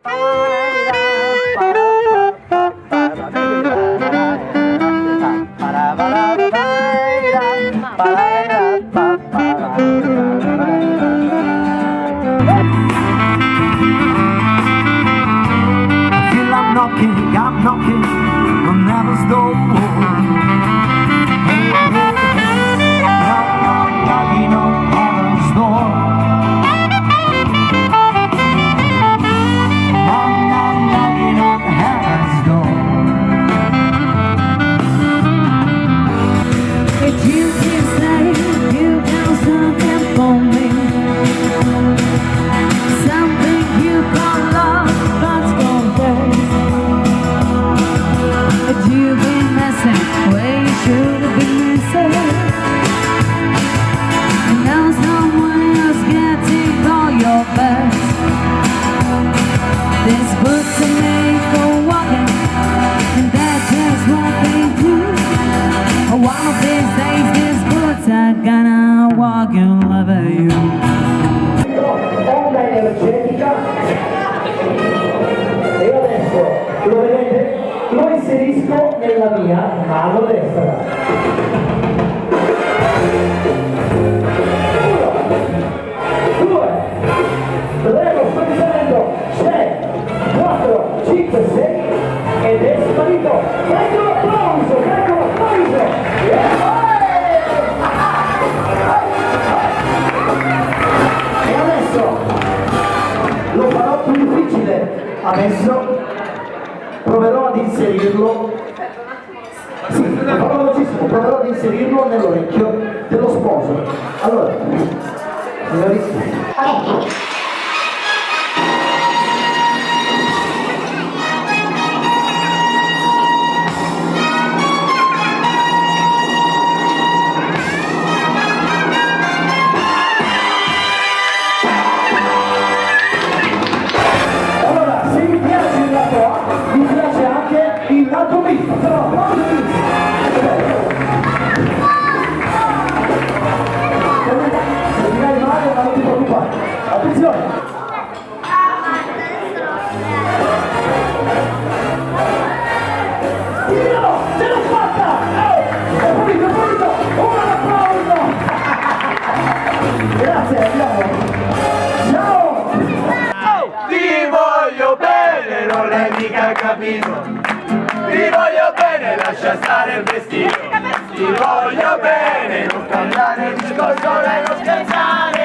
I'm knocking on heaven's door. Hey, hey, hey, knocking on heaven's door. Knocking on heaven's door. If you can say you got something for me, something you call love, that's for days. You've been missing where you should have been missing. Now someone else getting all your best. This book's a make for walking, and that's just what they do. One of these days these boots are gonna walk and love you. Onda energetica. E adesso lo vedete? Lo inserisco nella mia mano destra. 1, 2, 3, lo sto dicendo, 6, 4, 5, 6 ed è sparito. Ecco l'applauso, ecco l'applauso. E adesso lo farò più difficile. Adesso proverò ad inserirlo, sì, farò velocissimo, proverò ad inserirlo nell'orecchio dello sposo. Allora, signori, allora, se mi piace il lato A, mi piace anche il lato B, però applauso tutti. Se mi dai male non ti preoccupare. Attenzione! Io ce l'ho fatta! È pulito, un applauso! Grazie, andiamo! Ciao! Ti voglio bene, non l'hai mica capito. Ti voglio bene, lascia stare il vestito. Ti voglio bene, non cambiare discorso e non scherzare.